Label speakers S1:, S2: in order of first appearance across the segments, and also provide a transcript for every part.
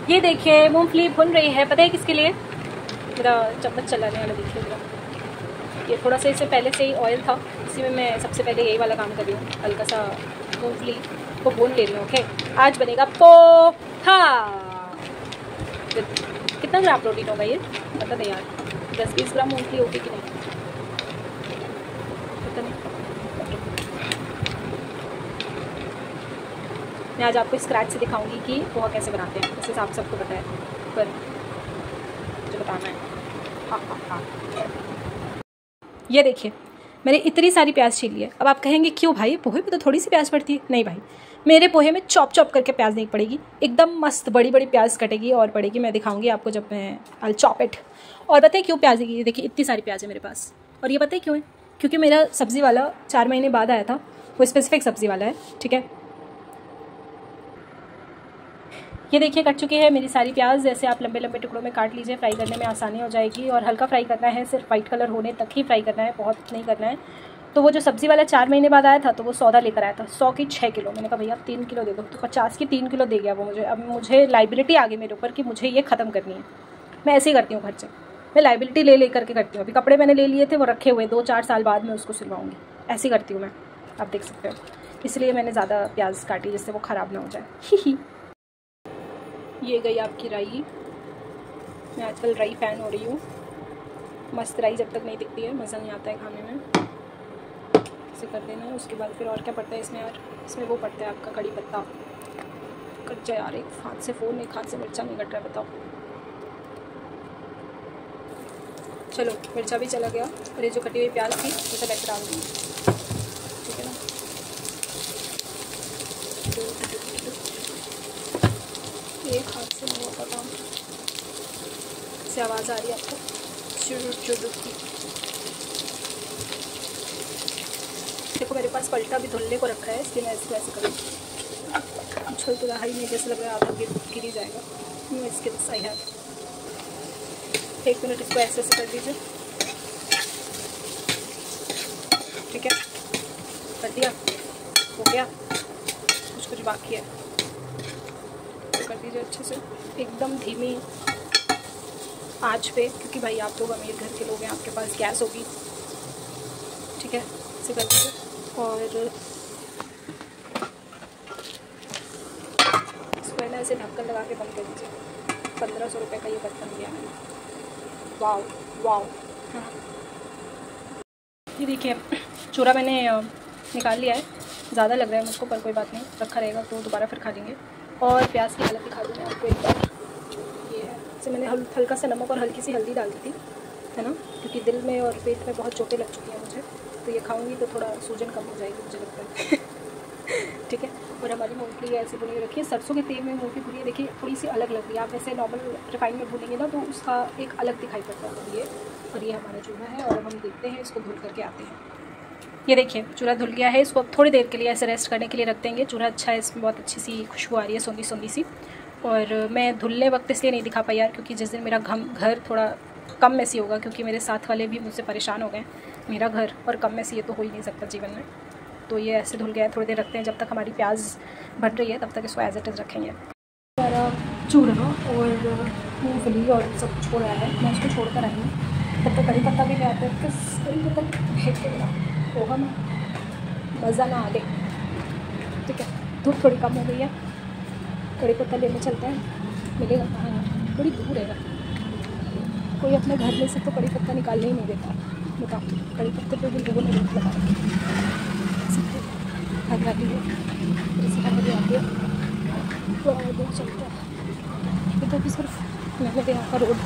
S1: ये देखिए मूंगफली भुन रही है, पता है किसके लिए? मेरा चम्मच चलाने वाला देखिए मेरा, ये थोड़ा सा इससे पहले से ही ऑयल था, इसी में मैं सबसे पहले यही वाला काम कर रही हूँ, हल्का सा मूंगफली को भून ले रही हूँ। ओके, आज बनेगा पोहा। कितना ग्राम प्रोटीन होगा ये पता नहीं यार, 10-20 ग्राम मूंगफली होगी कि नहीं पता नहीं। मैं आज आपको स्क्रैच से दिखाऊंगी कि पोहा कैसे बनाते हैं, वैसे आप सबको पता है पर मुझे बताना है। हाँ हाँ हाँ, ये देखिए मैंने इतनी सारी प्याज छील ली है। अब आप कहेंगे क्यों भाई, पोहे में तो थोड़ी सी प्याज पड़ती है। नहीं भाई, मेरे पोहे में चॉप चॉप करके प्याज नहीं पड़ेगी, एकदम मस्त बड़ी बड़ी प्याज कटेगी और पड़ेगी। मैं दिखाऊंगी आपको जब मैं आई चॉप इट। और बताइए क्यों प्याज की, देखिए इतनी सारी प्याज है मेरे पास। और ये बताइए क्यों है, क्योंकि मेरा सब्ज़ी वाला 4 महीने बाद आया था, वो स्पेसिफिक सब्ज़ी वाला है, ठीक है। ये देखिए कट चुकी है मेरी सारी प्याज। जैसे आप लंबे लंबे टुकड़ों में काट लीजिए, फ्राई करने में आसानी हो जाएगी। और हल्का फ्राई करना है, सिर्फ वाइट कलर होने तक ही फ्राई करना है, बहुत नहीं करना है। तो वो जो सब्ज़ी वाला 4 महीने बाद आया था, तो वो सौदा लेकर आया था 100 की 6 किलो। मैंने कहा भैया 3 किलो दे दो, तो 50 की 3 किलो दे गया वो मुझे। अब मुझे लाइबिलिटी आ गई मेरे ऊपर कि मुझे ये ख़त्म करनी है। मैं ऐसे ही करती हूँ खर्चे, मैं लाइबिलिटी ले करके करती हूँ। अभी कपड़े मैंने ले लिए थे, वो रखे हुए 2-4 साल बाद में उसको सिलवाऊँगी, ऐसे ही करती हूँ मैं, आप देख सकते हो। इसलिए मैंने ज़्यादा प्याज काटी जिससे वो ख़राब ना हो जाए। ये गई आपकी राई। मैं आजकल राई फ़ैन हो रही हूँ। मस्त राई जब तक नहीं दिखती है मज़ा नहीं आता है खाने में। ऐसे कर देना है। उसके बाद फिर और क्या पड़ता है इसमें यार, इसमें वो पड़ता है आपका कड़ी पत्ता। कट जाए यार, एक हाथ से फ़ोन, एक हाथ से मिर्चा नहीं कट रहा है, बताओ। चलो मिर्चा भी चला गया और ये जो कटी हुई प्याज थी वो सब ऐसे डाल दूँगी, ठीक है ना। एक हाथ से नहीं होता काम। से आवाज़ आ रही है आपको चुरुक चुरुक की। देखो मेरे पास पलटा भी धुलने को रखा है, इसलिए मैं इसको ऐसे करूँगी। उछल तो रहा ही नहीं, जैसे लग रहा है आधा गिर ही जाएगा। No skills I have. 1 minute इसको ऐसे कर दीजिए, ठीक है। कर दिया, हो गया। कुछ बाकी है, कर दीजिए अच्छे से, एकदम धीमी आंच पे, क्योंकि भाई आप लोग अमीर घर के लोग हैं, आपके पास गैस होगी, ठीक है। इसे कर दीजिए और इसको है ना ऐसे ढक्कन लगा के बंद कर दीजिए। 1500 रुपये का ये बर्तन दिया मैंने। वाव वाव। हाँ ये देखिए चूरा मैंने निकाल लिया है, ज़्यादा लग रहा है मुझको पर कोई बात नहीं, रखा रहेगा तो दोबारा फिर खा लेंगे। और प्याज की हालत दिखा दूँ मैं आपको एक बार। ये है, जैसे मैंने हल्का सा नमक और हल्की सी हल्दी डाल दी थी, है ना, क्योंकि दिल में और पेट में बहुत चोटें लग चुकी हैं मुझे, तो ये खाऊंगी तो थोड़ा सूजन कम हो जाएगी मुझे लगता है। ठीक है। और हमारी मूंगफली ऐसे भुनी हुई रखी है, सरसों के तेल में मूंगफली भुनी है, देखिए थोड़ी सी अलग लग रही है। आप वैसे नॉर्मल रिफाइन में भूनेंगे ना तो उसका एक अलग दिखाई पड़ता है ये। और ये हमारा चूल्हा है और हम देखते हैं, इसको धुल करके आते हैं। ये देखिए चूल्हा धुल गया है, इसको थोड़ी देर के लिए ऐसे रेस्ट करने के लिए रख देंगे। चूल्हा अच्छा है, इसमें बहुत अच्छी सी खुशबू आ रही है, सोंधी सोंधी सी। और मैं धुलने वक्त इसलिए नहीं दिखा पाई यार, क्योंकि जिस दिन मेरा घर थोड़ा कम मैसी होगा, क्योंकि मेरे साथ वाले भी मुझसे परेशान हो गए, मेरा घर और कम मैसी ये तो हो ही नहीं सकता जीवन में। तो ये ऐसे धुल गया है, थोड़ी देर रखते हैं, जब तक हमारी प्याज बन रही है तब तक इसको एज इट इज़ रखेंगे। मेरा चूल्हा और मूँगफली और सब कुछ हो रहा है, मैं उसको छोड़ कर आई हूँ। तब तक कड़ी पत्ता भी ले आते हैं, कड़ी पत्ता फेंक के मिला पोहा में मज़ा ना आ गई, ठीक है। धूप थोड़ी कम हो गई है, कड़ी पत्ता लेने चलते हैं। मिलेगा कहाँ यार, बड़ी दूर है, कोई अपने घर में से तो कड़ी पत्ता निकालने ही नहीं देता। बताओ, कड़ी पत्ते पे भी लोगों ने रोक लगा रखी घर वाली है, जैसे घर वाली आती है तो और दूर चलता है। ये तो भी सिर्फ मैंने तो यहाँ का रोड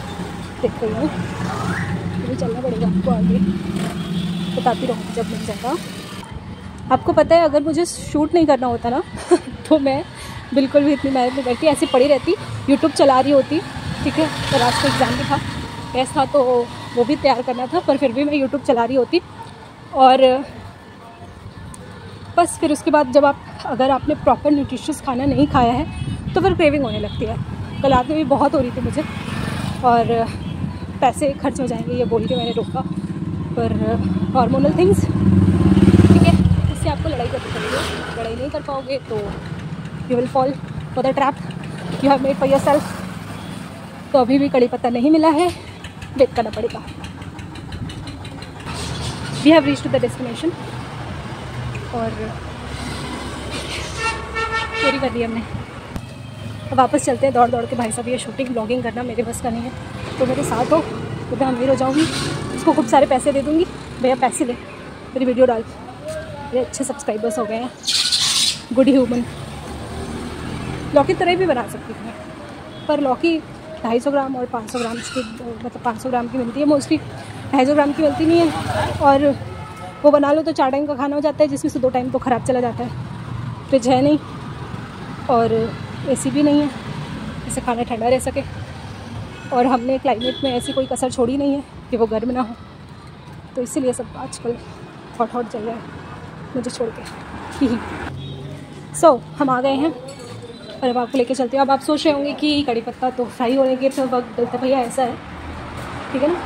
S1: देख रही हूँ, मुझे चलना पड़ेगा आपको आगे, बताती रहूँगी जब मिल जाएगा। आपको पता है अगर मुझे शूट नहीं करना होता ना तो मैं बिल्कुल भी इतनी मेहनत नहीं करती, ऐसी पड़ी रहती, यूट्यूब चला रही होती, ठीक है। और आज तो एग्ज़ाम भी था, टेस्ट था, तो वो भी तैयार करना था, पर फिर भी मैं यूट्यूब चला रही होती। और बस फिर उसके बाद जब अगर आपने प्रॉपर न्यूट्रिशियस खाना नहीं खाया है तो फिर क्रेविंग होने लगती है। कल रात में भी बहुत हो रही थी मुझे और पैसे खर्च हो जाएंगे ये बोल के मैंने रोका, पर हार्मोनल थिंग्स, ठीक है, इससे आपको लड़ाई करनी पड़ेगी। लड़ाई नहीं कर पाओगे तो you will fall for the trap you have made for yourself. तो अभी भी कड़ी पत्ता नहीं मिला है, वेट करना पड़ेगा। We have reach to the destination और चोरी कर दी हमने। अब वापस चलते हैं दौड़ दौड़ के। भाई साहब ये शूटिंग ब्लॉगिंग करना मेरे बस का नहीं है, तो मेरे साथ हो तो मैं अमीर हो जाऊँगी, उसको खूब सारे पैसे दे दूँगी। भैया पैसे ले, मेरी वीडियो डाल, मेरे अच्छे सब्सक्राइबर्स हो गए हैं। Good human. लौकी तरह भी बना सकती थी, पर लौकी 250 ग्राम और 500 ग्राम की, मतलब 500 ग्राम की मिलती है मोस्टली, 250 ग्राम की मिलती नहीं है। और वो बना लो तो 4 टाइम का खाना हो जाता है, जिसमें से 2 टाइम तो ख़राब चला जाता है। फ्रिज है नहीं और एसी भी नहीं है जिससे खाना ठंडा रह सके, और हमने क्लाइमेट में ऐसी कोई कसर छोड़ी नहीं है कि वो गर्म ना हो, तो इसीलिए सब आजकल हॉट हॉट चल रहा है मुझे छोड़ के। सो हम आ गए हैं और अब आपको लेके चलते हैं। अब आप सोच रहे होंगे कि कड़ी पत्ता तो फ्राई होने के तो वक्त डलता, भैया ऐसा है, ठीक है ना,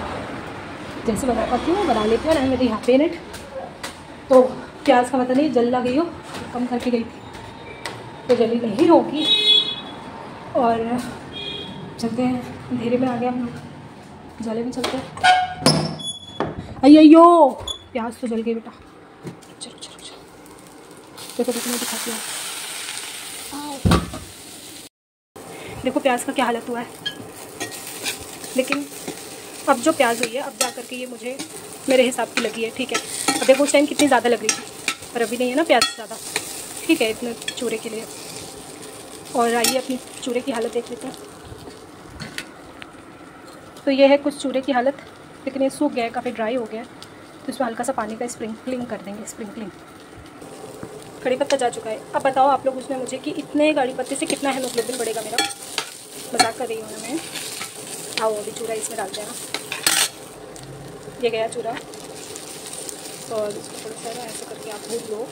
S1: जैसे बना पाती हूँ बना लेती हूँ ना, मेरी हैप्पी इन इट। तो प्याज का पता नहीं जल लग गई हो, कम करके गई थी तो जली नहीं होगी। और चलते हैं, अंधेरे में आ गए हम लोग, जले में चलते हैं। अयो प्याज तो जल गई बेटा, चलो चलो चलो, देखो देखो मैं दिखाती हूँ। देखो प्याज का क्या हालत हुआ है, लेकिन अब जो प्याज हुई है अब जा करके ये मुझे मेरे हिसाब की लगी है, ठीक है। अब देखो उस टाइम कितनी ज़्यादा लग रही थी, पर अभी नहीं है ना प्याज ज़्यादा, ठीक है, इतने चूरे के लिए। और आइए अपनी चूरे की हालत देख लेते हैं। तो ये है कुछ चूरे की हालत, लेकिन ये सूख गया है, काफ़ी ड्राई हो गया है, तो इसमें हल्का सा पानी का स्प्रिंकलिंग कर देंगे, स्प्रिंकलिंग। कड़ी पत्ता जा चुका है। अब बताओ आप लोग उसमें मुझे कि इतने कड़ी पत्ते से कितना हेमोग्लोबिन बढ़ेगा मेरा, मजाक कर रही हूँ मैं। आओ अभी चूरा इसमें डालते हैं। ये गया चूरा, और इसको थोड़ा सा ऐसा करके आप भून लो।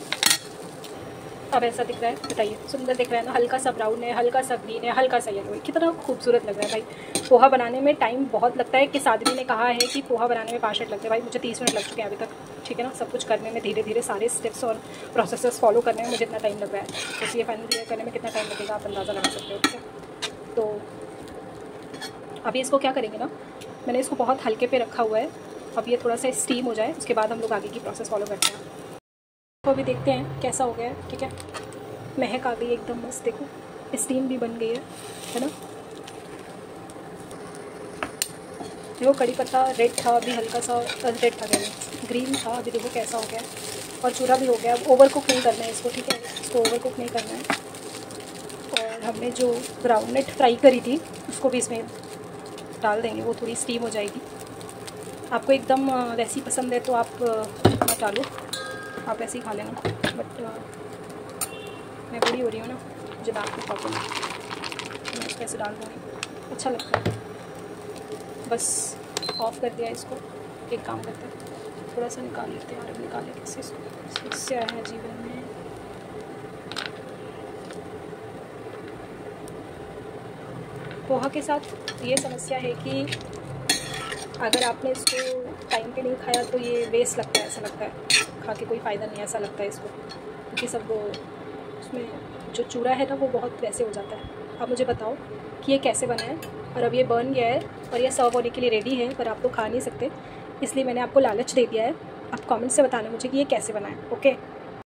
S1: अब ऐसा दिख रहा है, बताइए, सुंदर दिख रहा है ना, हल्का सा ब्राउन है, हल्का सा ग्रीन है, हल्का सा येलो है, कितना खूबसूरत लग रहा है भाई। पोहा बनाने में टाइम बहुत लगता है, कि सादवी ने कहा है कि पोहा बनाने में 5 मिनट लगते हैं, भाई मुझे 30 मिनट लग चुके हैं अभी तक, ठीक है ना। सब कुछ करने में धीरे धीरे सारे स्टेप्स और प्रोसेसेस फॉलो करने में मुझे इतना टाइम लग रहा है, तो ये फाइनल क्लियर करने में कितना टाइम लगेगा आप अंदाज़ा लगा सकते हो, ठीक है। तो अभी इसको क्या करेंगे ना, मैंने इसको बहुत हल्के पे रखा हुआ है, अब ये थोड़ा सा स्टीम हो जाए, उसके बाद हम लोग आगे की प्रोसेस फॉलो करते हैं। तो अभी देखते हैं कैसा हो गया है, ठीक है। महक आ गई एकदम मस्त, देखो स्टीम भी बन गई है ना। देखो कड़ी पत्ता रेड था, अभी हल्का सा रेड था, ग्रीन था, अभी देखो कैसा हो गया, और चूरा भी हो गया। अब ओवर कुक नहीं करना है इसको, ठीक है, इसको ओवर कुक नहीं करना है। और हमने जो ग्राउंडनट फ्राई करी थी उसको भी इसमें डाल देंगे, वो थोड़ी स्टीम हो जाएगी। आपको एकदम वैसी पसंद है तो आप मत डालो, आप ऐसे ही खा लेना, बट मैं बूढ़ी हो रही हूँ ना, मुझे दांत की प्रॉब्लम है, तो मैं कैसे डाल दूँगी, अच्छा लगता है। बस ऑफ कर दिया इसको। एक काम करते हैं, थोड़ा सा निकाल लेते हैं, और निकाले कैसे इसको, समस्या है जीवन में। पोहा के साथ ये समस्या है कि अगर आपने इसको टाइम पे नहीं खाया तो ये वेस्ट लगता है, ऐसा लगता है खा के कोई फ़ायदा नहीं, ऐसा लगता है इसको, क्योंकि सब उसमें जो चूरा है ना वो बहुत वैसे हो जाता है। आप मुझे बताओ कि ये कैसे बना है। और अब ये बन गया है और ये सर्व होने के लिए रेडी है, पर आप तो खा नहीं सकते, इसलिए मैंने आपको लालच दे दिया है। आप कमेंट से बताना मुझे कि ये कैसे बना है, ओके।